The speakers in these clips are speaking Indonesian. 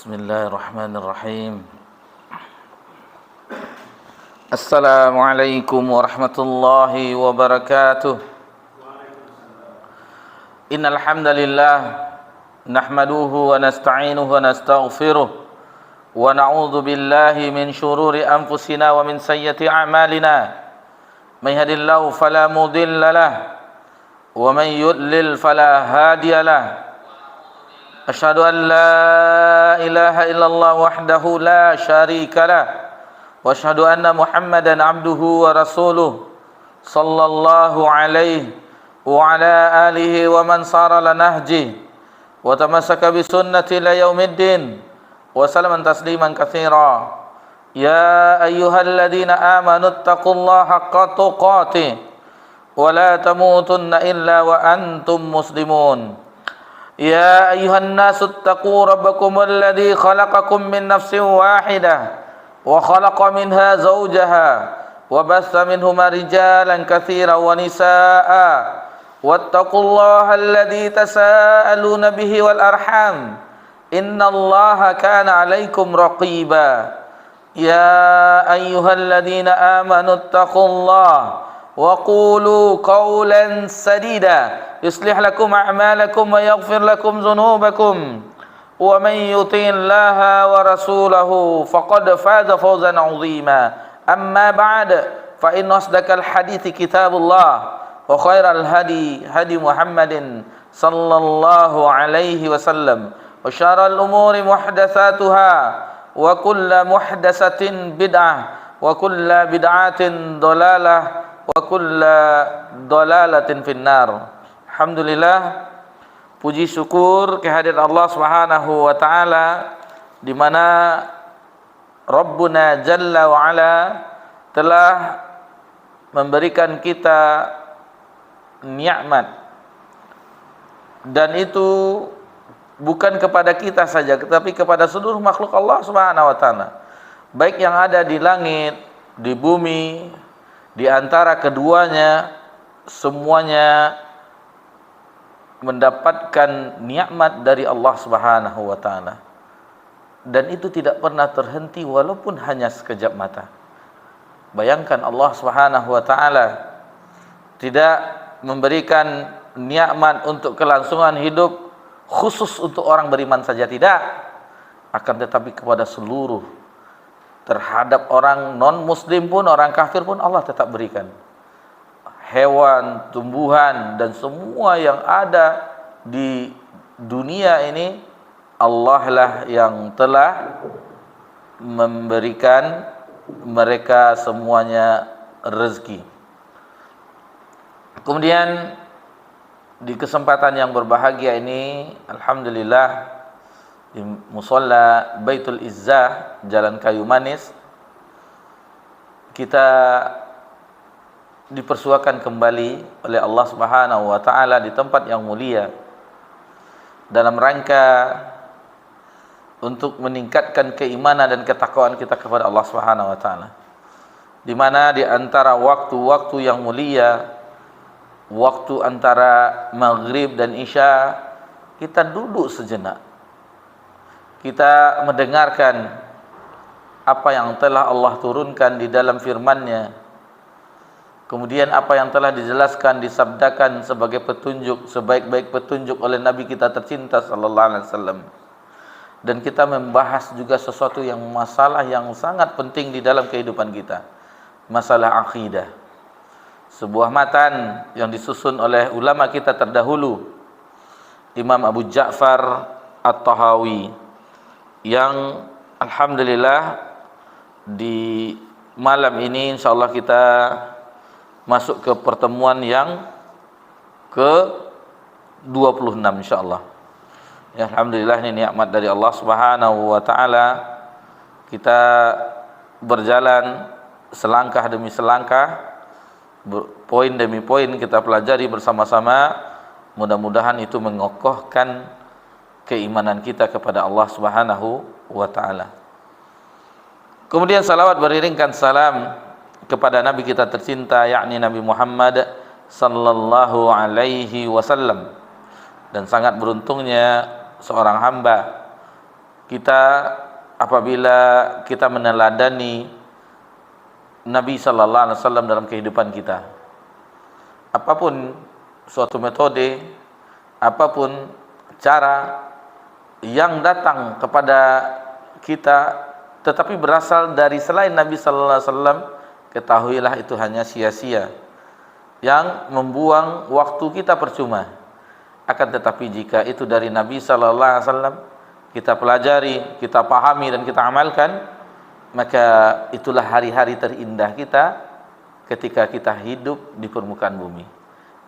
Bismillahirrahmanirrahim. Assalamualaikum warahmatullahi wabarakatuh. Innal hamdalillah nahmaduhu wa nasta'inuhu wa nastaghfiruh wa na'udzu billahi min shururi anfusina wa min sayyiati a'malina. May yahdihillahu fala mudilla lahu wa may yudlil fala hadiya lahu. Asyhadu an la ilaha illallah wahdahu la syarika lah wa asyhadu anna Muhammadan abduhu wa rasuluh sallallahu alaihi wa ala alihi wa man sara ala nahji wa tamassaka bi sunnati ila yaumiddin wa sallaman tasliman katsira. Ya ayyuhalladzina amanu taqullaha haqqa tuqatih wa la tamutunna illa wa antum muslimun. Ya ayuhan nasu attaqu rabbakum alladhi khalaqakum min nafsin wahidah wa khalaqa minha zawjaha wa bassa minhuma rijalan katsiran wa nisaa wattaqullaha alladhi tasaaluna bihi wal arham innallaha kana 'alaikum raqiba. Ya ayyuhalladzina amanu attaqullaha wa qulu qawlan sadida yuslih lakum a'malakum wa yaghfir lakum dhunubakum wa man yuti'illaha wa rasulahu faqad faza fawzan 'azima. Amma ba'd, fa inna asdaqal hadithi kitabullah wa khairal hadi hadi Muhammadin sallallahu alaihi wasallam wa syarral umuri muhdatsatuha wa kullu muhdatsatin bid'ah wa kullu bid'atin dhalalah wa kulla dhalalatin finnar. Alhamdulillah, puji syukur kehadirat Allah Subhanahu wa taala di mana Rabbuna Jalla wa Ala telah memberikan kita nikmat, dan itu bukan kepada kita saja tetapi kepada seluruh makhluk Allah Subhanahu wa taala, baik yang ada di langit, di bumi, di antara keduanya, semuanya mendapatkan nikmat dari Allah Subhanahu wa taala, dan itu tidak pernah terhenti walaupun hanya sekejap mata. Bayangkan Allah Subhanahu wa taala tidak memberikan nikmat untuk kelangsungan hidup khusus untuk orang beriman saja, tidak, akan tetapi kepada seluruh, terhadap orang non-muslim pun, orang kafir pun Allah tetap berikan. Hewan, tumbuhan, dan semua yang ada di dunia ini, Allah lah yang telah memberikan mereka semuanya rezeki. Kemudian di kesempatan yang berbahagia ini, alhamdulillah, di Musalla Baitul Izzah, Jalan Kayu Manis, kita dipersuakan kembali oleh Allah Subhanahu wa taala di tempat yang mulia dalam rangka untuk meningkatkan keimanan dan ketakwaan kita kepada Allah Subhanahu wa taala. Di mana di antara waktu-waktu yang mulia, waktu antara maghrib dan isya, kita duduk sejenak, kita mendengarkan apa yang telah Allah turunkan di dalam firman-Nya, kemudian apa yang telah dijelaskan, disabdakan sebagai petunjuk, sebaik-baik petunjuk oleh Nabi kita tercinta sallallahu alaihi wasallam, dan kita membahas juga sesuatu yang masalah yang sangat penting di dalam kehidupan kita, masalah akidah. Sebuah matan yang disusun oleh ulama kita terdahulu, Imam Abu Ja'far At-Tahawi, yang alhamdulillah di malam ini insyaallah kita masuk ke pertemuan yang ke-26 insyaallah. Ya, alhamdulillah, ini nikmat dari Allah Subhanahu wa taala. Kita berjalan selangkah demi selangkah, poin demi poin kita pelajari bersama-sama. Mudah-mudahan itu mengokohkan keimanan kita kepada Allah Subhanahu wa taala. Kemudian salawat beriringkan salam kepada Nabi kita tercinta, yakni Nabi Muhammad sallallahu alaihi wasallam. Dan sangat beruntungnya seorang hamba kita apabila kita meneladani Nabi sallallahu alaihi wasallam dalam kehidupan kita. Apapun suatu metode, apapun cara yang datang kepada kita tetapi berasal dari selain Nabi sallallahu alaihi wasallam, ketahuilah itu hanya sia-sia, yang membuang waktu kita percuma. Akan tetapi jika itu dari Nabi sallallahu alaihi wasallam, kita pelajari, kita pahami dan kita amalkan, maka itulah hari-hari terindah kita ketika kita hidup di permukaan bumi.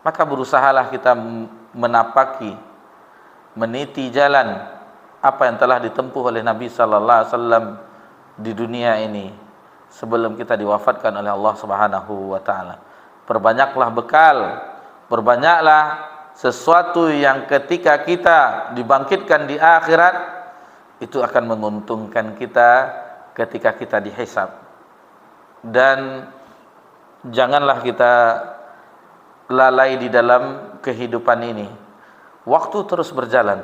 Maka berusahalah kita menapaki, meniti jalan apa yang telah ditempuh oleh Nabi sallallahu alaihi wasallam di dunia ini sebelum kita diwafatkan oleh Allah Subhanahu wa taala. Perbanyaklah bekal, perbanyaklah sesuatu yang ketika kita dibangkitkan di akhirat itu akan menguntungkan kita ketika kita dihisab. Dan janganlah kita lalai di dalam kehidupan ini. Waktu terus berjalan.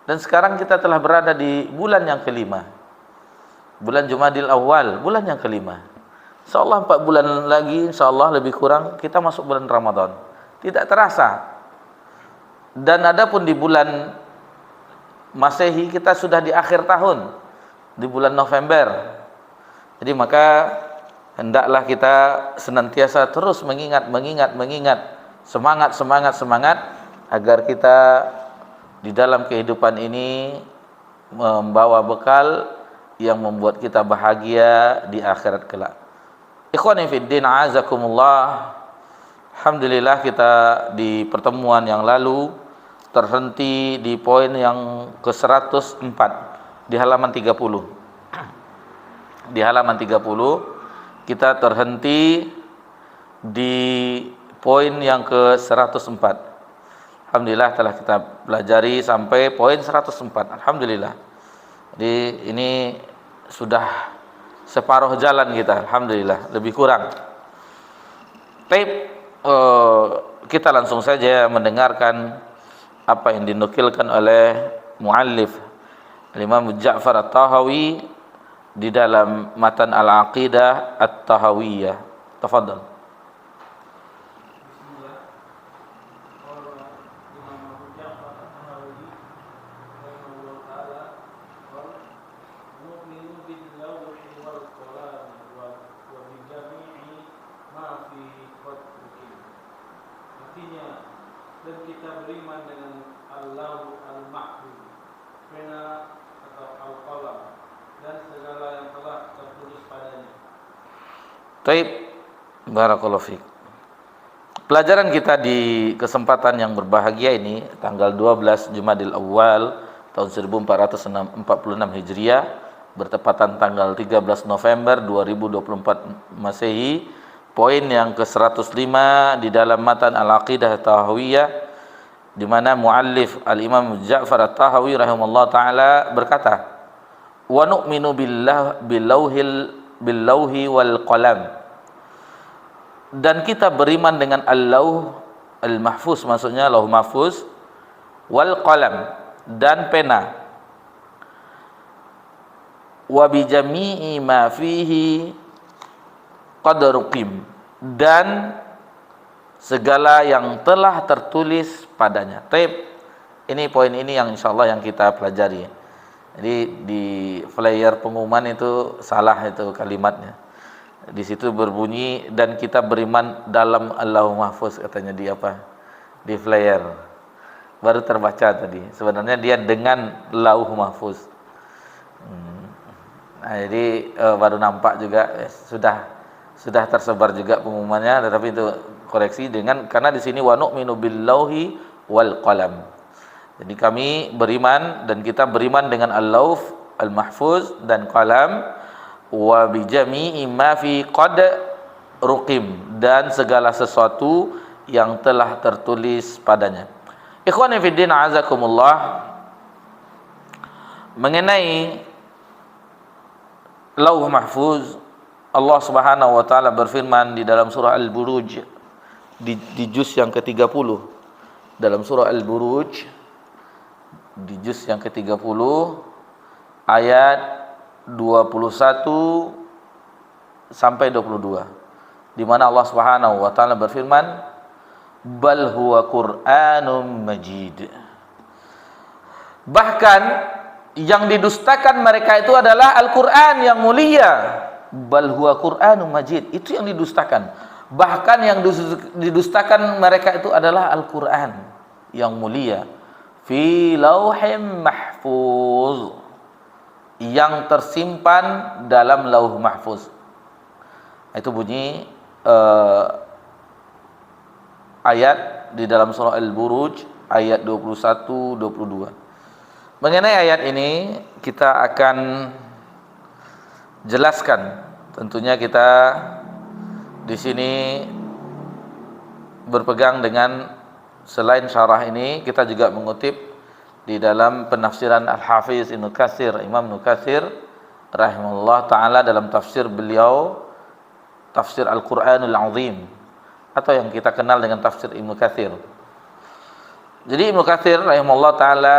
Dan sekarang kita telah berada di bulan yang kelima, bulan Jumadil Awal, bulan yang kelima. InsyaAllah 4 bulan lagi, insyaAllah lebih kurang, kita masuk bulan Ramadan. Tidak terasa. Dan adapun di bulan Masehi, kita sudah di akhir tahun, di bulan November. Jadi maka hendaklah kita senantiasa terus mengingat, semangat agar kita di dalam kehidupan ini membawa bekal yang membuat kita bahagia di akhirat kelak. Ikhwani fiddin, a'azakumullah. Alhamdulillah kita di pertemuan yang lalu terhenti di poin yang ke-104 di halaman 30. Di halaman 30 kita terhenti di poin yang ke-104. Alhamdulillah telah kita pelajari sampai poin 104. Alhamdulillah. Jadi ini sudah separuh jalan kita. Alhamdulillah, lebih kurang. Kita langsung saja mendengarkan apa yang dinukilkan oleh muallif Imam Ja'far At-Tahawi di dalam matan Al-Aqidah At-Tahawiyah. Tafadhal. Dan kita beriman dengan Allah al-Mahfuz, pena atau al-qalam, dan segala yang telah tertulis padanya. Taib, barakallahu fiik. Pelajaran kita di kesempatan yang berbahagia ini tanggal 12 Jumadil Awal tahun 1446 Hijriah bertepatan tanggal 13 November 2024 Masehi. Poin yang ke-105 di dalam matan Al-Aqidah At-Tahawiyah, di mana muallif Al-Imam Ja'far At-Tahawi rahimahullah taala berkata, "Wa nu'minu billauhi wal qalam." Dan kita beriman dengan Al-Lauh Al-Mahfuz, maksudnya Lauh Mahfuz, wal qalam, dan pena. Wa bi jami'i ma fihi qadruqim, dan segala yang telah tertulis padanya. Taib, ini poin ini yang insyaallah yang kita pelajari. Jadi di flyer pengumuman itu salah itu kalimatnya. Di situ berbunyi dan kita beriman dalam Allahul Mahfuz, katanya di apa? Di flyer. Baru terbaca tadi. Sebenarnya dia dengan Lauh Mahfuz. Nah, jadi baru nampak juga sudah tersebar juga pengumumannya, tetapi itu koreksi dengan karena di sini wa nu'minu billauhi wal qalam. Jadi kami beriman dan kita beriman dengan Al-Lauh Al-Mahfuz dan qalam, wa bi jami'i ma fi qad ruqim, dan segala sesuatu yang telah tertulis padanya. Ikhwani fi din, azakumullah. Mengenai Lauh Mahfuz, Allah Subhanahu wa taala berfirman di dalam surah Al-Buruj di juz yang ke-30. Dalam surah Al-Buruj di juz yang ke-30 ayat 21 sampai 22, di mana Allah Subhanahu wa taala berfirman, bal huwa Qur'anum Majid. Bahkan yang didustakan mereka itu adalah Al-Qur'an yang mulia. Bal huwa Qur'anum Majid, itu yang didustakan. Bahkan yang didustakan mereka itu adalah Al-Qur'an yang mulia, fi lauhim mahfuz, yang tersimpan dalam lauh mahfuz. Itu bunyi ayat di dalam surah Al-Buruj ayat 21-22. Mengenai ayat ini kita akan jelaskan. Tentunya kita di sini berpegang dengan, selain syarah ini, kita juga mengutip di dalam penafsiran Al-Hafiz Ibnu Katsir, Imam Ibnu Katsir rahimahullah taala, dalam tafsir beliau, tafsir Al-Qur'anul Azim, atau yang kita kenal dengan tafsir Ibnu Katsir. Jadi Ibnu Katsir rahimahullah taala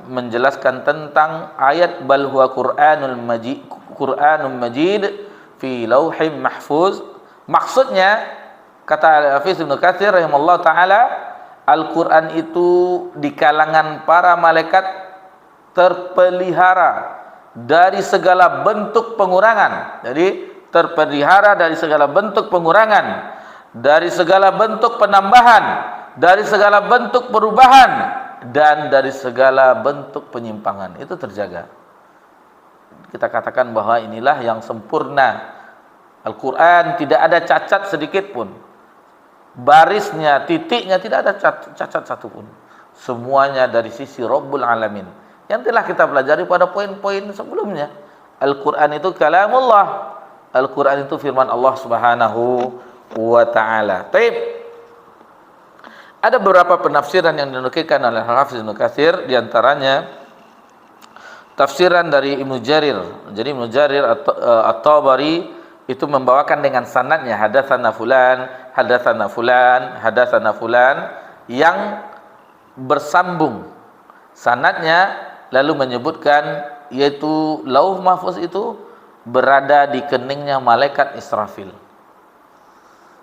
menjelaskan tentang ayat bal huwa Qur'anul Majid, Qur'anul Majid fi lauhim mahfuz. Maksudnya, kata Al-Hafiz Ibnu Katsir rahimahullah taala, Al-Qur'an itu di kalangan para malaikat terpelihara dari segala bentuk pengurangan. Jadi terpelihara dari segala bentuk pengurangan, dari segala bentuk penambahan, dari segala bentuk perubahan, dan dari segala bentuk penyimpangan. Itu terjaga. Kita katakan bahwa inilah yang sempurna. Al-Quran tidak ada cacat sedikit pun. Barisnya, titiknya tidak ada cacat satupun. Semuanya dari sisi Rabbul Alamin, yang telah kita pelajari pada poin-poin sebelumnya. Al-Quran itu kalamullah. Al-Quran itu firman Allah Subhanahu wa ta'ala. Taib. Ada beberapa penafsiran yang dinukilkan oleh Al-Hafiz Ibnu Katsir, diantaranya tafsiran dari Ibnu Jarir. Jadi Ibnu Jarir At-Tabari itu membawakan dengan sanadnya, hadatsana fulan, hadatsana fulan, hadatsana fulan, yang bersambung sanadnya, lalu menyebutkan yaitu lauh mahfuz itu berada di keningnya malaikat Israfil.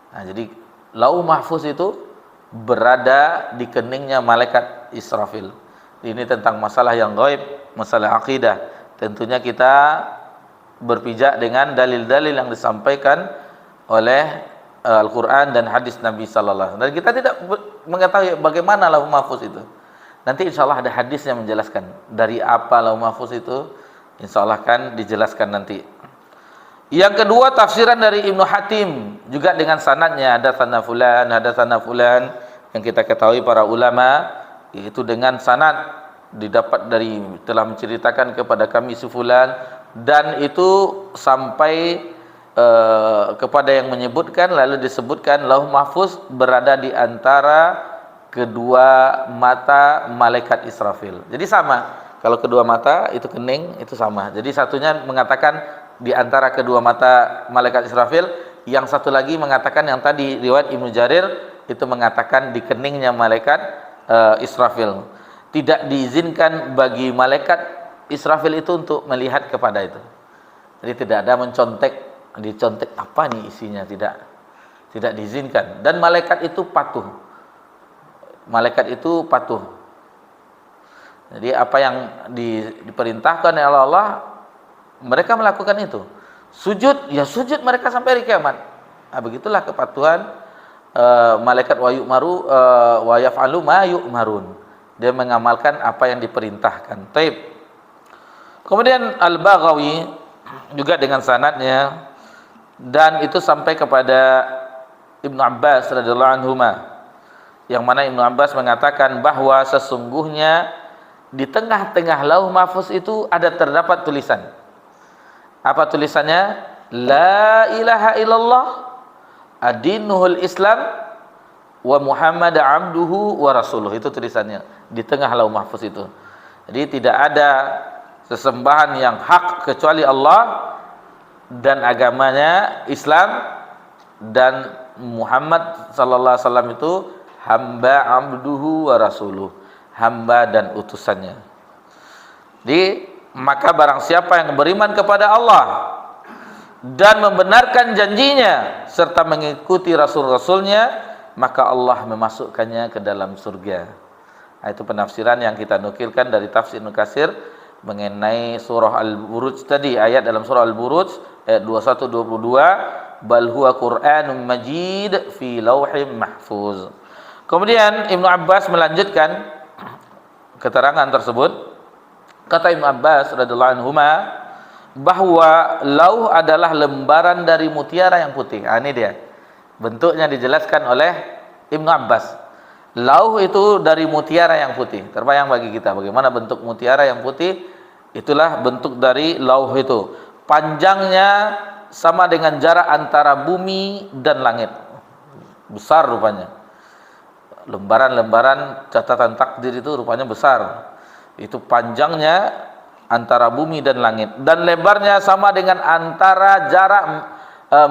Nah, jadi lauh mahfuz itu berada di keningnya malaikat Israfil. Ini tentang masalah yang gaib, masalah akidah. Tentunya kita berpijak dengan dalil-dalil yang disampaikan oleh Al-Quran dan hadis Nabi sallallahu alaihi wasallam. Dan kita tidak mengetahui bagaimana lauh mahfuz itu. Nanti insya Allah ada hadis yang menjelaskan dari apa lauh mahfuz itu. Insya Allah kan dijelaskan nanti. Yang kedua, tafsiran dari Ibnu Hatim juga dengan sanadnya, hadatsana fulan, yang kita ketahui para ulama itu dengan sanad didapat dari, telah menceritakan kepada kami si fulan, dan itu sampai kepada yang menyebutkan, lalu disebutkan lauh mahfuz berada di antara kedua mata malaikat Israfil. Jadi sama, kalau kedua mata itu kening, itu sama. Jadi satunya mengatakan di antara kedua mata malaikat Israfil, yang satu lagi mengatakan, yang tadi riwayat Ibnu Jarir itu mengatakan di keningnya malaikat Israfil. Tidak diizinkan bagi malaikat Israfil itu untuk melihat kepada itu. Jadi tidak ada dicontek apa nih isinya, tidak diizinkan. Dan malaikat itu patuh. Jadi apa yang diperintahkan oleh Allah, mereka melakukan itu. Sujud, ya sujud mereka sampai hari kiamat. Nah, begitulah kepatuhan malaikat wa yaf'alu ma yu'marun. Dia mengamalkan apa yang diperintahkan. Taib. Kemudian Al-Baghawi juga dengan sanadnya, dan itu sampai kepada Ibnu Abbas radhiyallahu anhuma, yang mana Ibnu Abbas mengatakan bahwa sesungguhnya di tengah-tengah lauh mahfuz itu terdapat tulisan. Apa tulisannya? La ilaha illallah adinuhul Islam wa Muhammad abduhu wa rasuluh. Itu tulisannya di tengah lauh mahfuz itu. Jadi tidak ada sesembahan yang hak kecuali Allah, dan agamanya Islam, dan Muhammad sallallahu alaihi wasallam itu hamba abduhu wa rasuluh, hamba dan utusannya. Jadi Maka barang siapa yang beriman kepada Allah dan membenarkan janjinya serta mengikuti rasul-rasulnya, maka Allah memasukkannya ke dalam surga. Nah, itu penafsiran yang kita nukilkan dari tafsir Ibnu Katsir mengenai surah Al-Buruj tadi, ayat dalam surah Al-Buruj ayat 21-22, bal huwa Qur'anun Majid fi lauhim mahfuz. Kemudian Ibnu Abbas melanjutkan keterangan tersebut. Kata Ibnu Abbas radhiyallahu anhuma bahwa lauh adalah lembaran dari mutiara yang putih. Ini dia. Bentuknya dijelaskan oleh Ibnu Abbas. Lauh itu dari mutiara yang putih. Terbayang bagi kita bagaimana bentuk mutiara yang putih? Itulah bentuk dari lauh itu. Panjangnya sama dengan jarak antara bumi dan langit. Besar rupanya. Lembaran-lembaran catatan takdir itu rupanya besar. Itu panjangnya antara bumi dan langit, dan lebarnya sama dengan antara jarak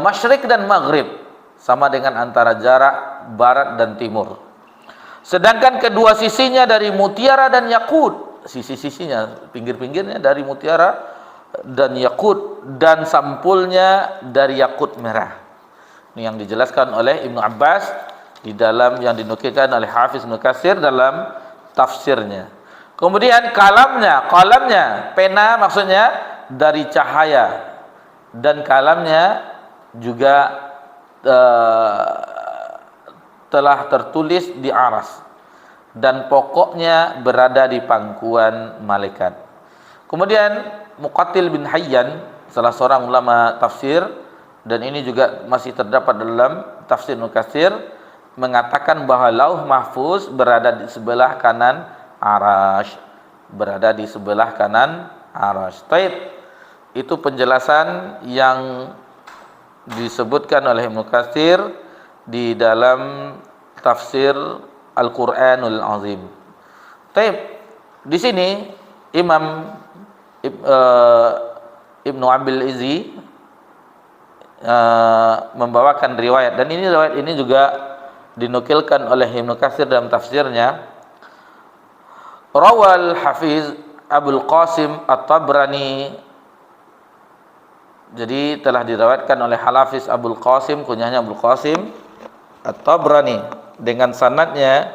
masyrik dan maghrib, sama dengan antara jarak barat dan timur. Sedangkan kedua sisinya dari mutiara dan yakut, sisi-sisinya, pinggir-pinggirnya dari mutiara dan yakut, dan sampulnya dari yakut merah. Ini yang dijelaskan oleh Ibnu Abbas di dalam yang dinukilkan oleh Hafiz Ibnu Katsir dalam tafsirnya. Kemudian kalamnya, pena maksudnya dari cahaya, dan kalamnya juga telah tertulis di aras, dan pokoknya berada di pangkuan malaikat. Kemudian Muqatil bin Hayyan, salah seorang ulama tafsir, dan ini juga masih terdapat dalam tafsir Ibnu Katsir, mengatakan bahwa lauh mahfuz berada di sebelah kanan Arash, berada di sebelah kanan Arash. Taib, itu penjelasan yang disebutkan oleh Ibnu Katsir di dalam tafsir Al-Qur'anul Azim. Taib, di sini Imam Ibnu Abil Izzi membawakan riwayat, dan ini riwayat ini juga dinukilkan oleh Ibnu Katsir dalam tafsirnya. Rawal Hafiz Abul Qasim At-Tabrani, jadi telah diriwayatkan oleh Hafiz Abul Qasim, kunyahnya Abul Qasim At-Tabrani, dengan sanadnya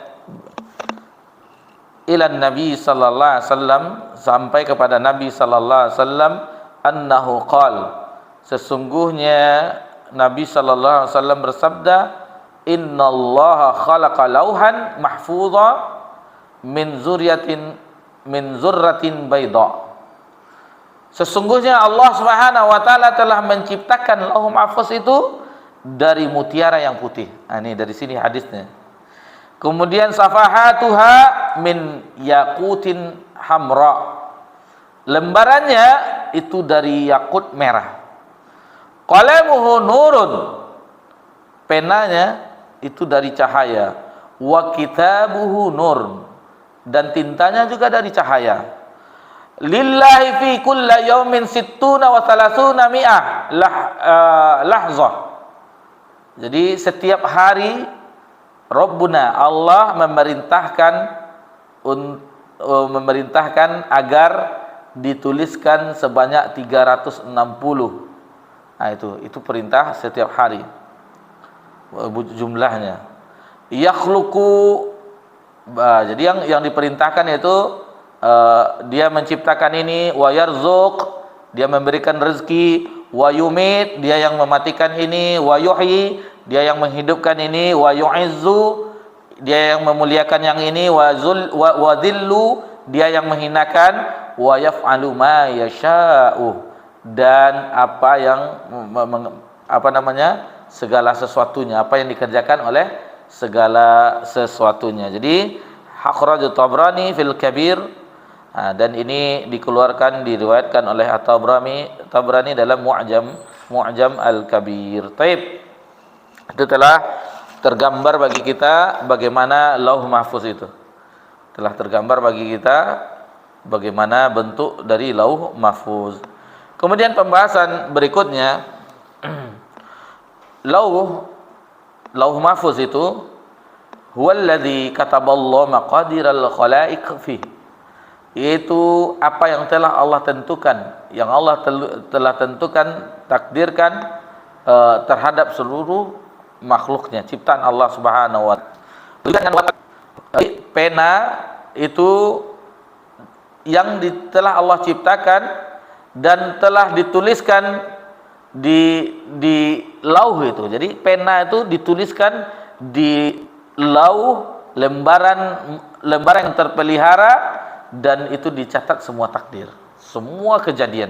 ilan Nabi sallallahu alaihi wasallam, sampai kepada Nabi sallallahu alaihi wasallam, annahu qala, sesungguhnya Nabi sallallahu alaihi wasallam bersabda, innallaha khalaqa lauhan mahfudha min zurratin bayda. Sesungguhnya Allah Subhanahu wa taala telah menciptakan lauh mahfuz itu dari mutiara yang putih. Ini dari sini hadisnya. Kemudian safahatuha min yaqutin hamra, lembarannya itu dari yakut merah. Qalamuhu nurun, penanya itu dari cahaya. Wa kitabuhu nur, dan tintanya juga dari cahaya. Lillahi fi kulli yaumin sittuna wa thalathuna mi'ah lahzah. Jadi setiap hari Rabbuna Allah memerintahkan agar dituliskan sebanyak 360. Nah, itu perintah setiap hari jumlahnya. Yakhluqu, jadi yang diperintahkan itu dia menciptakan ini, wa yarzuq, dia memberikan rezeki, wa yumit, dia yang mematikan ini, wa yuhyi, dia yang menghidupkan ini, wa yu'izzu, dia yang memuliakan yang ini, wa dhillu, dia yang menghinakan, wa yaf'alu ma yasha'u, dan segala sesuatunya, apa yang dikerjakan oleh segala sesuatunya. Jadi Akhraj Tabrani fil Kabir, dan ini diriwayatkan oleh Tabrani dalam Mu'jam Al-Kabir. Taib, itu telah tergambar bagi kita bagaimana lauh mahfuz itu. Telah tergambar bagi kita bagaimana bentuk dari lauh mahfuz. Kemudian pembahasan berikutnya, lauh mahfuz itu huwallazi kataballahu maqadiral khalaiq fi, yaitu apa yang telah Allah tentukan, yang Allah telah tentukan, takdirkan terhadap seluruh makhluknya, ciptaan Allah Subhanahu wa taala. Pena itu yang telah Allah ciptakan dan telah dituliskan di lauh itu. Jadi pena itu dituliskan di lauh, lembaran yang terpelihara, dan itu dicatat semua takdir, semua kejadian.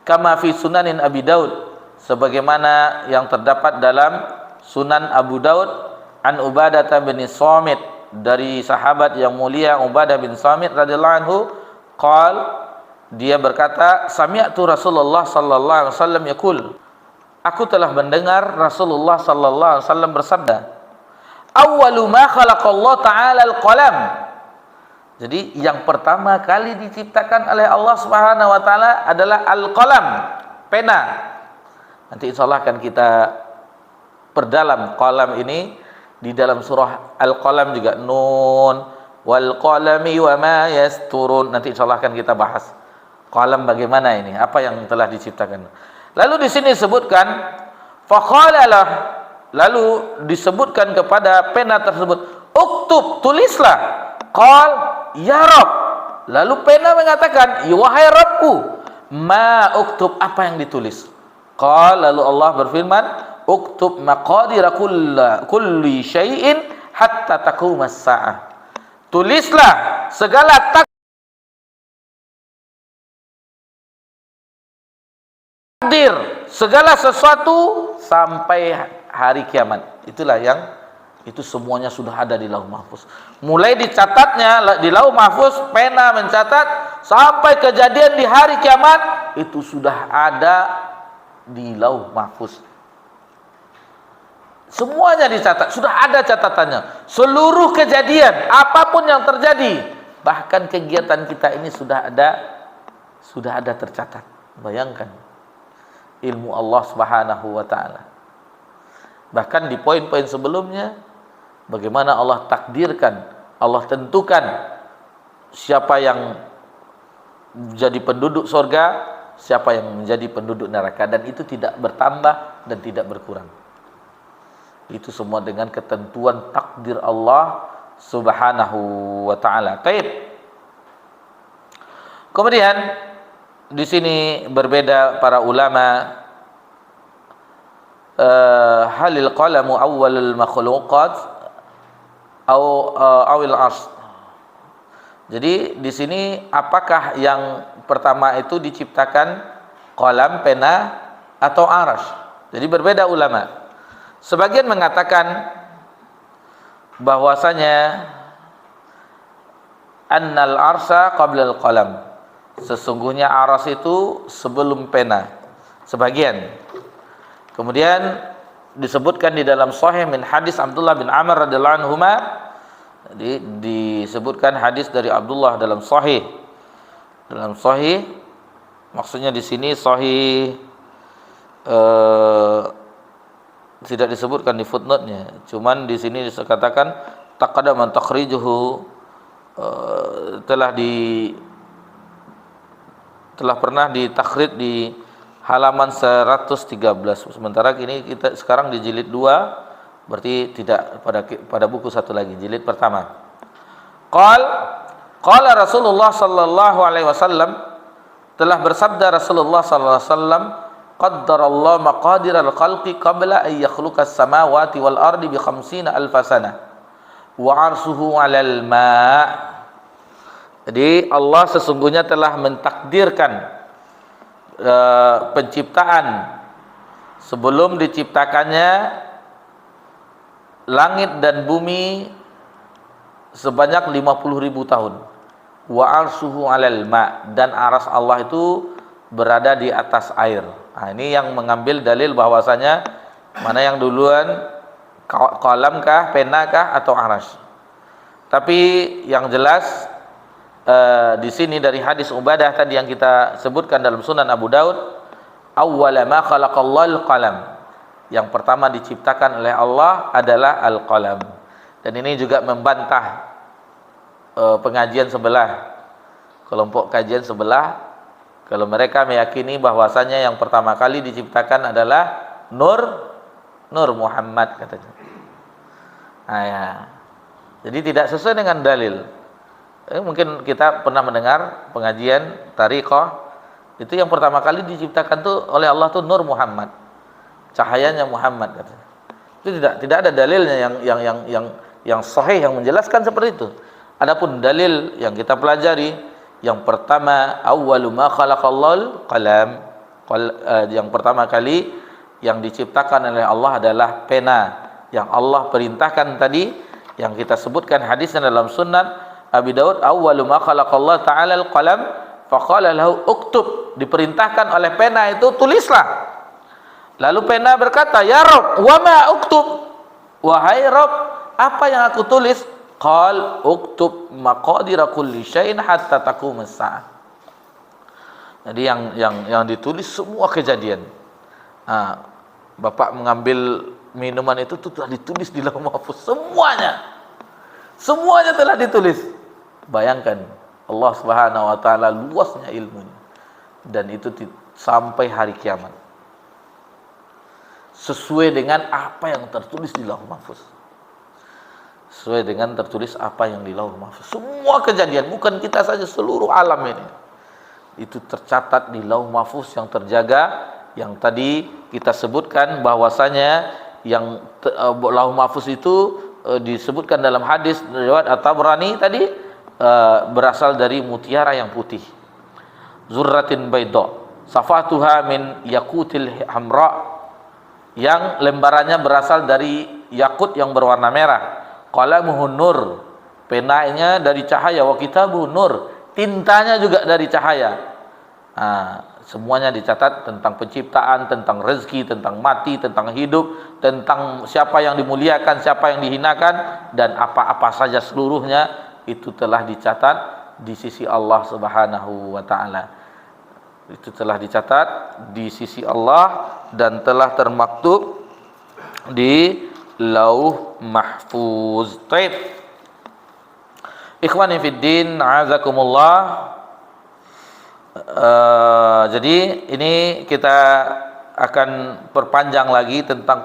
Kama fi sunanin Abi Daud, sebagaimana yang terdapat dalam Sunan Abu Daud, an Ubadah bin Samit, dari sahabat yang mulia Ubadah bin Samit radhiyallahu anhu, dia berkata, sami'tu Rasulullah sallallahu alaihi wasallam yaqul, aku telah mendengar Rasulullah sallallahu alaihi wasallam bersabda, awwalu ma khalaqallahu ta'ala al-qalam. Jadi yang pertama kali diciptakan oleh Allah Subhanahu wa taala adalah al-qalam, pena. Nanti insyaallah akan kita perdalam qalam ini di dalam surah Al-Qalam juga, nun wal qalami wa ma yasturun. Nanti insyaallah akan kita bahas qalam bagaimana ini, apa yang telah diciptakan. Lalu di sini disebutkan faqalalah, lalu disebutkan kepada pena tersebut, uktub, tulislah. Qal ya Rabb, lalu pena mengatakan, ya wahai Rabbku, ma uktub, apa yang ditulis? Qal, lalu Allah berfirman, uktub maqadira kulli syai'in hatta taqumas sa'ah. Tulislah segala takdir, segala sesuatu sampai hari kiamat. Itulah yang itu semuanya sudah ada di Lauh Mahfuz. Mulai dicatatnya di Lauh Mahfuz, pena mencatat sampai kejadian di hari kiamat, itu sudah ada di Lauh Mahfuz. Semuanya dicatat, sudah ada catatannya. Seluruh kejadian, apapun yang terjadi, bahkan kegiatan kita ini sudah ada tercatat. Bayangkan ilmu Allah Subhanahu wa taala. Bahkan di poin-poin sebelumnya, bagaimana Allah takdirkan, Allah tentukan siapa yang menjadi penduduk surga, siapa yang menjadi penduduk neraka, dan itu tidak bertambah dan tidak berkurang. Itu semua dengan ketentuan takdir Allah Subhanahu wa taala. Baik. Kemudian di sini berbeda para ulama, halil qalamu awwalul makhluqat awil ars. Jadi di sini apakah yang pertama itu diciptakan qalam, pena, atau arsy? Jadi berbeda ulama. Sebagian mengatakan bahwasanya annal arsya qabla al-qalam, sesungguhnya arsy itu sebelum pena. Sebagian. Kemudian disebutkan di dalam sahih min hadis Abdullah bin Amr radhiyallahu anhuma, disebutkan hadis dari Abdullah dalam sahih. Dalam sahih maksudnya di sini sahih tidak disebutkan di footnote-nya. Cuman di sini dikatakan taqaddama takhrijuhu, telah pernah ditakhrij di halaman 113. Sementara ini kita sekarang di jilid 2, berarti tidak pada buku satu lagi, jilid pertama. Qala Rasulullah sallallahu alaihi wasallam, telah bersabda Rasulullah sallallahu alaihi wasallam, qaddarallahu maqadiral khalqi qabla an yakhluqas samawati wal ardi bi 50,000 sanah wa arshuhu 'alal ma'. Jadi Allah sesungguhnya telah mentakdirkan penciptaan sebelum diciptakannya langit dan bumi sebanyak 50.000 tahun. Wa arshuhu 'alal ma', dan aras Allah itu berada di atas air. Nah, ini yang mengambil dalil bahwasanya mana yang duluan, qalam kah, pena kah, atau arsy. Tapi yang jelas di sini dari hadis Ubadah tadi yang kita sebutkan dalam Sunan Abu Daud, awwala ma khalaqallahu al-qalam, yang pertama diciptakan oleh Allah adalah al-qalam. Dan ini juga membantah pengajian sebelah. kelompok kajian sebelah, kalau mereka meyakini bahwasanya yang pertama kali diciptakan adalah Nur Muhammad katanya. Nah, ya. Jadi tidak sesuai dengan dalil. Mungkin kita pernah mendengar pengajian tariqah, itu yang pertama kali diciptakan tuh oleh Allah tuh Nur Muhammad, cahayanya Muhammad katanya. Itu tidak ada dalilnya yang sahih yang menjelaskan seperti itu. Adapun dalil yang kita pelajari, yang pertama awwalu ma khalaqallahul qalam, yang pertama kali yang diciptakan oleh Allah adalah pena, yang Allah perintahkan tadi, yang kita sebutkan hadisnya dalam sunnah Abi Daud, awwalu ma khalaqallahu ta'ala al-qalam faqala lahu uktub, diperintahkan oleh pena itu tulislah. Lalu pena berkata, ya Rabb, wa ma uktub, wahai Rabb, apa yang aku tulis? Qal uktub maqadira kulli syai'in hatta taqumus saah. Jadi yang ditulis semua kejadian. Bapak mengambil minuman itu telah ditulis di Lauh Mahfuz, semuanya telah ditulis. Bayangkan Allah Subhanahu wa taala luasnya ilmunya, dan itu sampai hari kiamat sesuai dengan apa yang tertulis di Lauh Mahfuz. Sesuai dengan tertulis apa yang di Lauh Mahfuz. Semua kejadian, bukan kita saja, seluruh alam ini itu tercatat di Lauh Mahfuz yang terjaga, yang tadi kita sebutkan bahwasanya yang Lauh Mahfuz itu disebutkan dalam hadis riwayat At-Tabrani tadi, berasal dari mutiara yang putih, zurratin baydha safatuha min yaqutil hamra, yang lembarannya berasal dari yakut yang berwarna merah, qalamuhu nur, penanya dari cahaya, wa kitabuhu nur, tintanya juga dari cahaya. Semuanya dicatat tentang penciptaan, tentang rezeki, tentang mati, tentang hidup, tentang siapa yang dimuliakan, siapa yang dihinakan, dan apa-apa saja seluruhnya itu telah dicatat di sisi Allah Subhanahu wa taala. Itu telah dicatat di sisi Allah dan telah termaktub di Lauh Mahfuz. Baik. Ikhwani fid din, a'azakumullah. Jadi ini kita akan perpanjang lagi tentang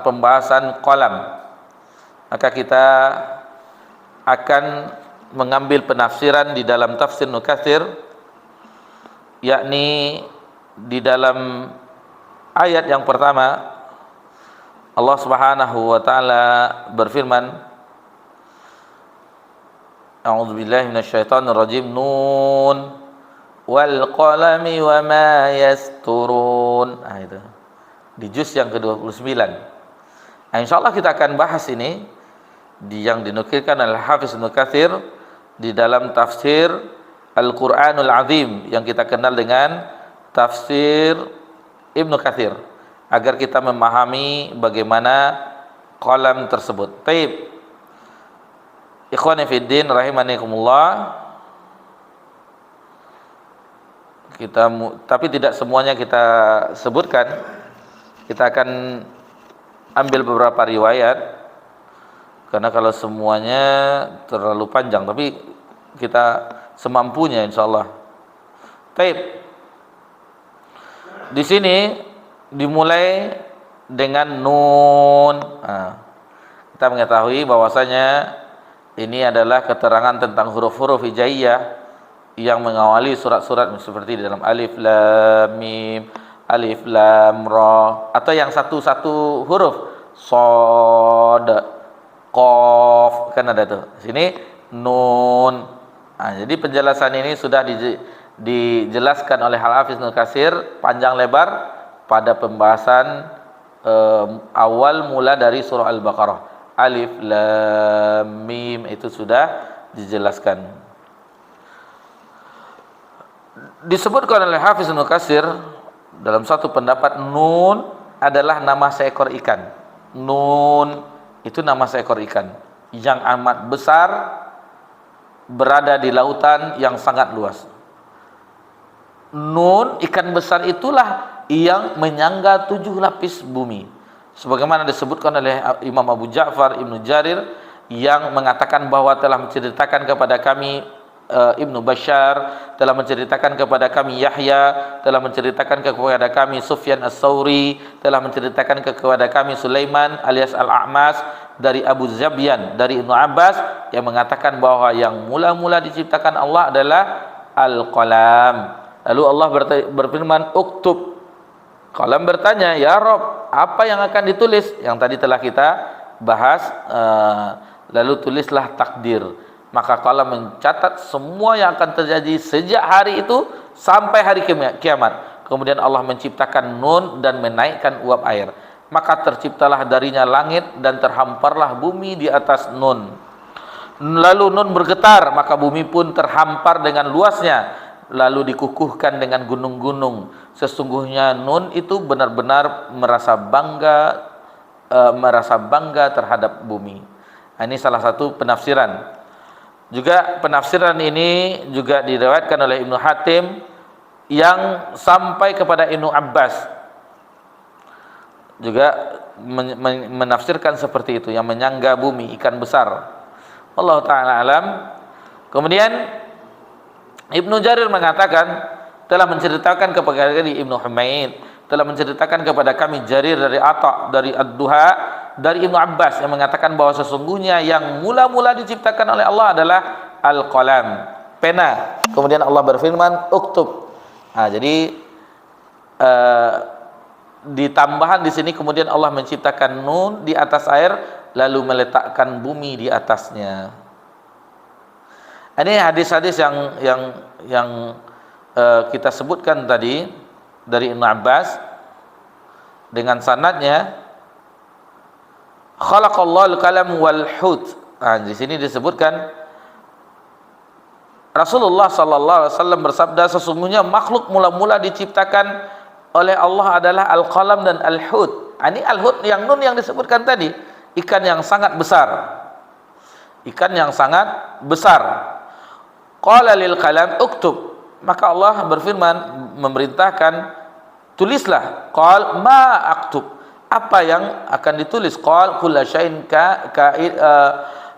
pembahasan qalam. Maka kita akan mengambil penafsiran di dalam tafsir Ibnu Katsir, yakni di dalam ayat yang pertama Allah Subhanahu wa taala berfirman, A'udzubillahi minasyaitonir rajim, nun wal qalami wa ma yasturun. Itu di juz yang ke-29. Insyaallah kita akan bahas ini yang dinukilkan oleh Hafiz Ibnu Katsir di dalam tafsir Al-Qur'anul Azim yang kita kenal dengan tafsir Ibnu Katsir, agar kita memahami bagaimana qalam tersebut. Baik. Ikhwani fid din rahimanikumullah. Tapi tidak semuanya kita sebutkan. Kita akan ambil beberapa riwayat, karena kalau semuanya terlalu panjang, tapi kita semampunya insyaallah. Baik. Di sini dimulai dengan nun. Kita mengetahui bahwasanya ini adalah keterangan tentang huruf-huruf hijaiyah yang mengawali surat-surat seperti di dalam alif lam mim, alif lam ra, atau yang satu-satu huruf, shad, qaf, kan ada tuh. Sini nun. Jadi penjelasan ini sudah dijelaskan oleh Al-Hafiz Ibnu Katsir panjang lebar pada pembahasan awal mula dari surah Al-Baqarah. Alif lam mim itu sudah dijelaskan. Disebutkan oleh Hafiz Ibnu Katsir dalam satu pendapat, nun adalah nama seekor ikan. Nun itu nama seekor ikan yang amat besar, berada di lautan yang sangat luas. Nun, ikan besar itulah yang menyangga 7 lapis bumi, sebagaimana disebutkan oleh Imam Abu Ja'far Ibnu Jarir yang mengatakan bahwa telah menceritakan kepada kami Ibnu Bashar, telah menceritakan kepada kami Yahya, telah menceritakan kepada kami Sufyan As-Sauri, telah menceritakan kepada kami Sulaiman alias Al-A'mas dari Abu Zabyan dari Ibnu Abbas yang mengatakan bahwa yang mula-mula diciptakan Allah adalah Al-Qalam. Lalu Allah berfirman, "Uktub." Qalam bertanya, "Ya Rabb, apa yang akan ditulis?" Yang tadi telah kita bahas, lalu tulislah takdir. Maka qalam mencatat semua yang akan terjadi sejak hari itu sampai hari kiamat. Kemudian Allah menciptakan nun dan menaikkan uap air. Maka terciptalah darinya langit dan terhamparlah bumi di atas nun. Lalu nun bergetar, maka bumi pun terhampar dengan luasnya. Lalu dikukuhkan dengan gunung-gunung. Sesungguhnya nun itu benar-benar merasa bangga terhadap bumi. Ini salah satu penafsiran. Juga penafsiran ini juga diriwayatkan oleh Ibnu Hatim yang sampai kepada Ibnu Abbas. Juga menafsirkan seperti itu, yang menyangga bumi, ikan besar. Allah Ta'ala alam. Kemudian Ibnu Jarir mengatakan, telah menceritakan kepada kami Ibnu Humaid, telah menceritakan kepada kami Jarir dari Atha, dari Ad-Duha, dari Ibnu Abbas yang mengatakan bahwa sesungguhnya yang mula-mula diciptakan oleh Allah adalah Al-Qalam, pena. Kemudian Allah berfirman, "Uktub." Jadi ditambahan di sini kemudian Allah menciptakan nun di atas air lalu meletakkan bumi di atasnya. Ini hadis-hadis yang kita sebutkan tadi dari Ibnu Abbas dengan sanadnya, khalaqallahu al-qalam wal hut. Di sini disebutkan Rasulullah sallallahu alaihi wasallam bersabda, sesungguhnya makhluk mula-mula diciptakan oleh Allah adalah al-qalam dan al-hut. Ini al-hut yang nun yang disebutkan tadi, ikan yang sangat besar. Ikan yang sangat besar. Qala lil qalam uktub. Maka Allah berfirman, memerintahkan, tulislah. Qal ma aktub. Apa yang akan ditulis? Qal kullu syai'in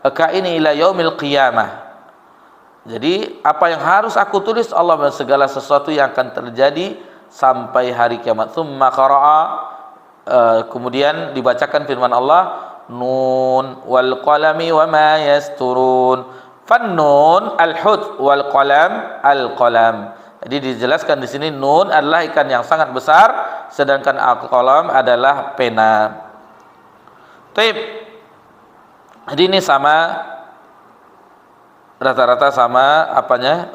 ka'ini ila yaumil qiyamah. Jadi apa yang harus aku tulis? Allah, segala sesuatu yang akan terjadi sampai hari kiamat. Tsumma qara'a, kemudian dibacakan firman Allah, nun wal qalami wa ma yasturun. Fan-nun al-hut wal qalam al-qalam. Jadi dijelaskan di sini nun adalah ikan yang sangat besar, sedangkan al-qalam adalah pena. Taib. Jadi ini sama, rata-rata sama apanya?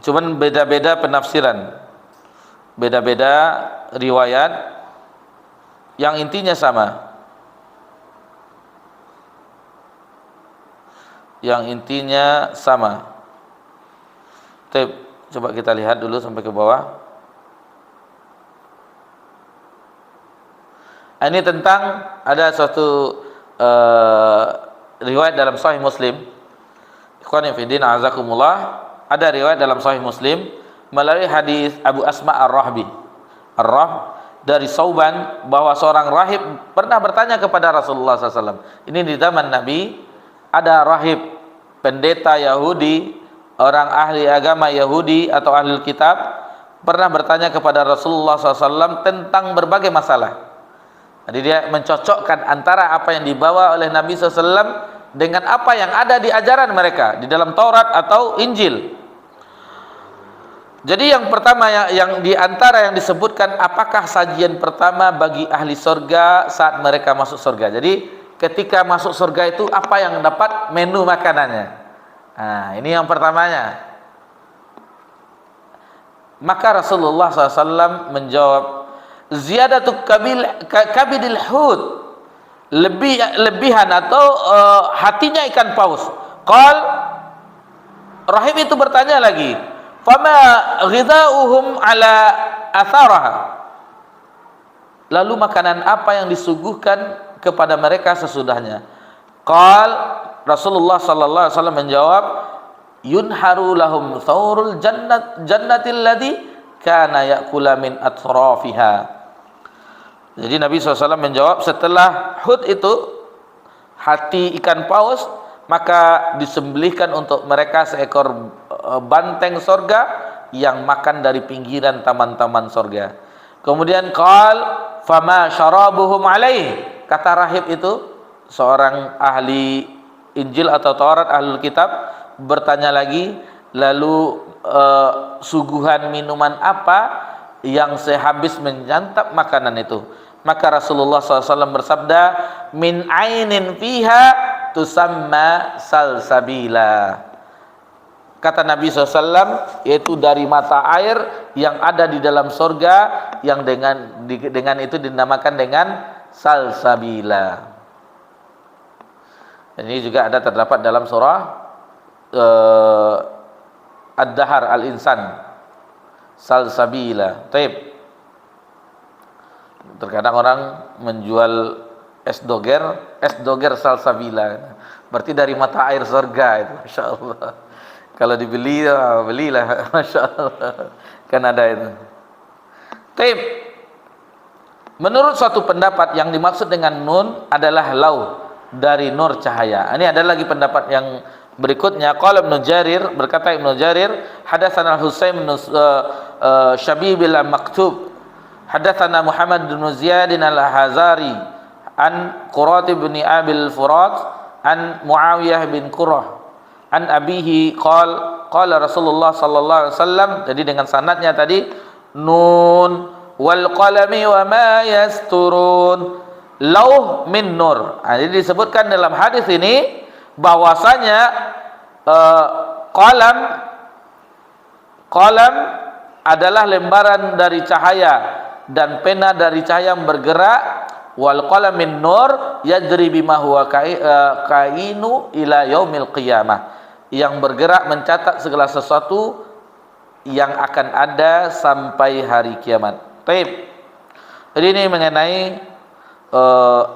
Cuman beda-beda penafsiran, beda-beda riwayat, yang intinya sama. Yang intinya sama. Coba kita lihat dulu sampai ke bawah. Ini tentang ada suatu riwayat dalam Sahih Muslim. Ikhwan fillah, azakumullah. Ada riwayat dalam Sahih Muslim melalui hadis Abu Asma Ar-Rahbi. Dari Sauban, bahwa seorang rahib pernah bertanya kepada Rasulullah SAW. Ini di zaman Nabi, ada rahib, pendeta Yahudi, orang ahli agama Yahudi atau ahli kitab, pernah bertanya kepada Rasulullah SAW tentang berbagai masalah. Jadi dia mencocokkan antara apa yang dibawa oleh Nabi SAW dengan apa yang ada di ajaran mereka di dalam Taurat atau Injil. Jadi yang pertama, yang di antara yang disebutkan, apakah sajian pertama bagi ahli surga saat mereka masuk surga. Jadi ketika masuk surga itu apa yang dapat menu makanannya. Ini yang pertamanya. Maka Rasulullah SAW menjawab, ziyadatu kabidil hud, lebihan atau hatinya ikan paus. Qal, rahib itu bertanya lagi, fama ghidha'uhum ala atharaha. Lalu makanan apa yang disuguhkan kepada mereka sesudahnya? Qal, Rasulullah sallallahu alaihi wasallam menjawab, yunharu lahum thawrul jannatil ladzi kana ya'kula min atrafiha. Jadi Nabi SAW menjawab, setelah hud itu hati ikan paus, maka disembelihkan untuk mereka seekor banteng sorga yang makan dari pinggiran taman-taman sorga. Kemudian qal fama syarabuhum alaih, kata rahib itu, seorang ahli Injil atau Taurat, ahlul kitab, bertanya lagi, lalu suguhan minuman apa yang sehabis menyantap makanan itu? Maka Rasulullah SAW bersabda, min ainin fiha tusamma salsabila. Kata Nabi SAW, yaitu dari mata air yang ada di dalam sorga, yang dengan itu dinamakan dengan salsabila. Ini juga ada terdapat dalam surah Ad-Dahar Al-Insan, salsabila. Taib. Terkadang orang menjual es doger salsabila, berarti dari mata air surga itu, masya Allah. Kalau dibeli, belilah, masya Allah, kan ada itu. Taib. Menurut suatu pendapat, yang dimaksud dengan nun adalah lauh, dari nur cahaya. Ini ada lagi pendapat yang berikutnya. Qala Ibnu Jarir, berkata Ibnu Jarir, hadatsana Husain bin Syabib al-Maktub, hadatsana Muhammad bin Ziyad al-Hazari an Qurat bin Abil Furat an Muawiyah bin Qurrah an abihi qala Rasulullah sallallahu alaihi wasallam. Jadi dengan sanadnya tadi, nun wal qalami wa ma yasturun, lauh min nur. Jadi disebutkan dalam hadis ini bahwasanya qalam adalah lembaran dari cahaya dan pena dari cahaya yang bergerak. Wal qalam min nur yajri bima huwa kainu ila yaumil qiyamah, yang bergerak mencatat segala sesuatu yang akan ada sampai hari kiamat. Taib. Jadi ini mengenai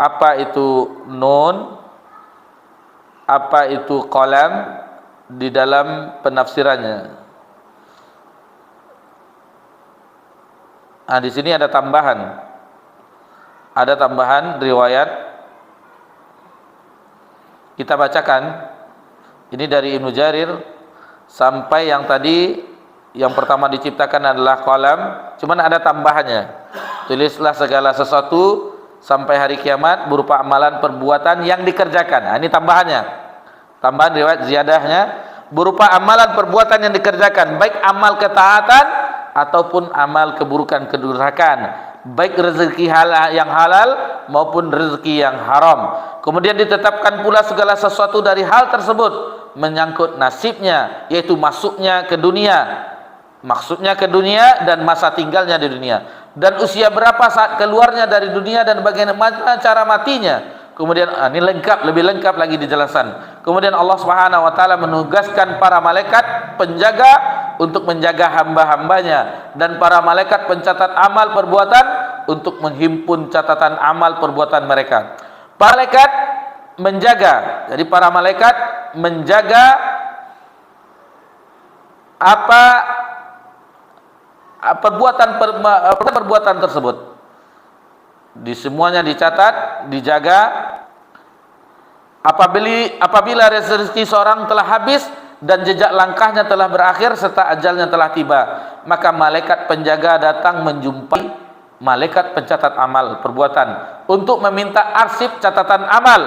apa itu nun, apa itu qalam di dalam penafsirannya. Di sini ada tambahan. Ada tambahan riwayat. Kita bacakan. Ini dari Ibnu Jarir sampai yang tadi, yang pertama diciptakan adalah qalam, cuman ada tambahannya. Tulislah segala sesuatu sampai hari kiamat berupa amalan perbuatan yang dikerjakan. Ini tambahannya. Tambahan riwayat ziyadahnya, berupa amalan perbuatan yang dikerjakan, baik amal ketaatan ataupun amal keburukan, kedurhakaan, baik rezeki yang halal maupun rezeki yang haram. Kemudian ditetapkan pula segala sesuatu dari hal tersebut menyangkut nasibnya, yaitu masuknya ke dunia, maksudnya ke dunia dan masa tinggalnya di dunia, dan usia berapa saat keluarnya dari dunia, dan bagaimana cara matinya. Kemudian ini lengkap, lebih lengkap lagi dijelaskan. Kemudian Allah Subhanahu wa taala menugaskan para malaikat penjaga untuk menjaga hamba-hambanya, dan para malaikat pencatat amal perbuatan untuk menghimpun catatan amal perbuatan mereka. Malaikat menjaga, jadi para malaikat menjaga apa perbuatan tersebut. Di semuanya dicatat, dijaga. Apabila rezeki seorang telah habis dan jejak langkahnya telah berakhir serta ajalnya telah tiba, maka malaikat penjaga datang menjumpai malaikat pencatat amal perbuatan untuk meminta arsip catatan amal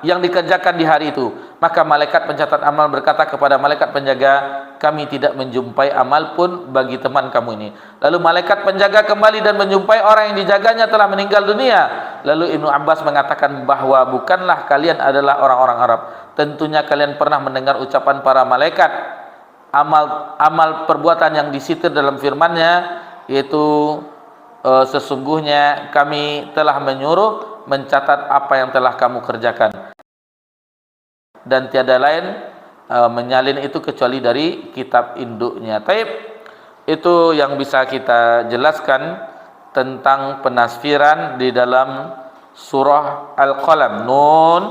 yang dikerjakan di hari itu. Maka malaikat pencatat amal berkata kepada malaikat penjaga, kami tidak menjumpai amal pun bagi teman kamu ini. Lalu malaikat penjaga kembali dan menjumpai orang yang dijaganya telah meninggal dunia. Lalu Ibnu Abbas mengatakan bahwa bukanlah kalian adalah orang-orang Arab. Tentunya kalian pernah mendengar ucapan para malaikat, amal perbuatan yang disitir dalam firman-Nya, yaitu sesungguhnya kami telah menyuruh mencatat apa yang telah kamu kerjakan, dan tiada lain menyalin itu kecuali dari kitab induknya. Taib. Itu yang bisa kita jelaskan tentang penafsiran di dalam surah Al-Qalam, nun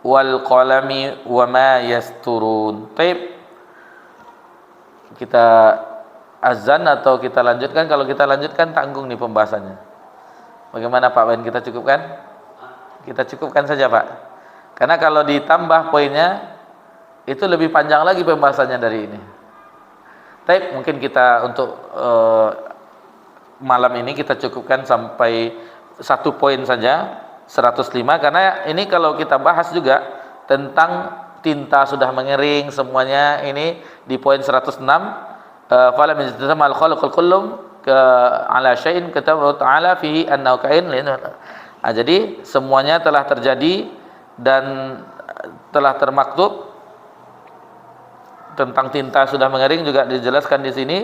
wal qalami wa ma yasturun. Taib. Kita azan atau kita lanjutkan? Kalau kita lanjutkan tanggung nih pembahasannya. Bagaimana Pak Ben, kita cukupkan? Kita cukupkan saja Pak. Karena kalau ditambah poinnya itu lebih panjang lagi pembahasannya dari ini. Tapi mungkin kita untuk malam ini kita cukupkan sampai 1 poin saja, 105, karena ini kalau kita bahas juga tentang tinta sudah mengering semuanya, ini di poin 106, fala min al khalqul kullum ka ala syai'in katabahu ta'ala fihi annahu kain. Jadi semuanya telah terjadi dan telah termaktub. Tentang tinta sudah mengering juga dijelaskan di sini.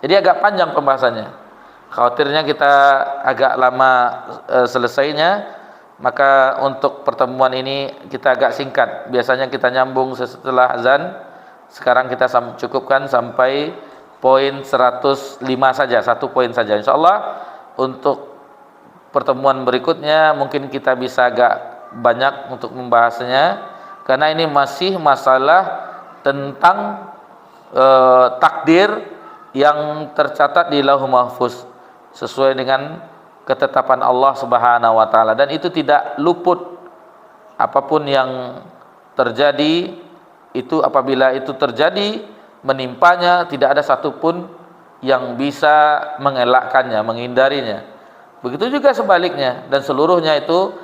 Jadi agak panjang pembahasannya. Khawatirnya kita agak lama selesainya, maka untuk pertemuan ini kita agak singkat. Biasanya kita nyambung setelah azan. Sekarang kita cukupkan sampai poin 105 saja, 1 poin saja. Insyaallah untuk pertemuan berikutnya mungkin kita bisa agak banyak untuk membahasnya, karena ini masih masalah tentang takdir yang tercatat di Lauhul Mahfuz sesuai dengan ketetapan Allah Subhanahu wa taala, dan itu tidak luput. Apapun yang terjadi itu, apabila itu terjadi menimpanya, tidak ada satupun yang bisa mengelakkannya, menghindarinya. Begitu juga sebaliknya, dan seluruhnya itu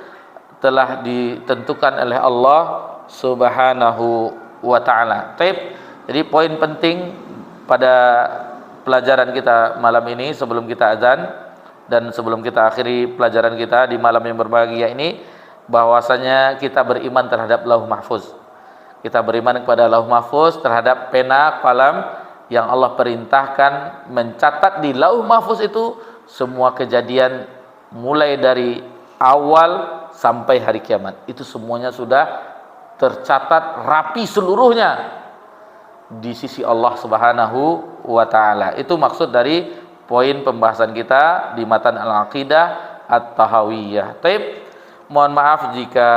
telah ditentukan oleh Allah Subhanahu wa ta'ala. Jadi poin penting pada pelajaran kita malam ini sebelum kita azan dan sebelum kita akhiri pelajaran kita di malam yang berbahagia ini, bahwasanya kita beriman terhadap Lauh Mahfuz. Kita beriman kepada Lauh Mahfuz, terhadap pena qalam yang Allah perintahkan mencatat di Lauh Mahfuz itu semua kejadian mulai dari awal sampai hari kiamat. Itu semuanya sudah tercatat rapi seluruhnya di sisi Allah Subhanahu wa taala. Itu maksud dari poin pembahasan kita di matan Al-Aqidah At-Tahawiyah. Mohon maaf jika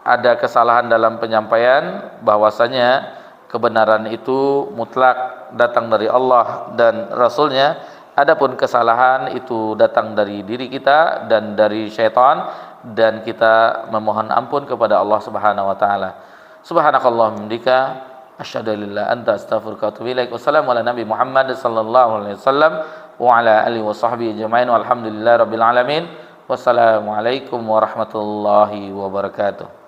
ada kesalahan dalam penyampaian, bahwasanya kebenaran itu mutlak datang dari Allah dan Rasulnya. Adapun kesalahan itu datang dari diri kita dan dari syaitan, dan kita memohon ampun kepada Allah Subhanahu wa taala. Subhanakallahumma hamdika asyhadu an la ilaha illa anta astaghfiruka wa atubu ilaik. Wassalamu ala nabi Muhammad sallallahu alaihi wasallam wa ala alihi wa sahbihi ajmain walhamdulillahi rabbil alamin. Wassalamualaikum warahmatullahi wabarakatuh.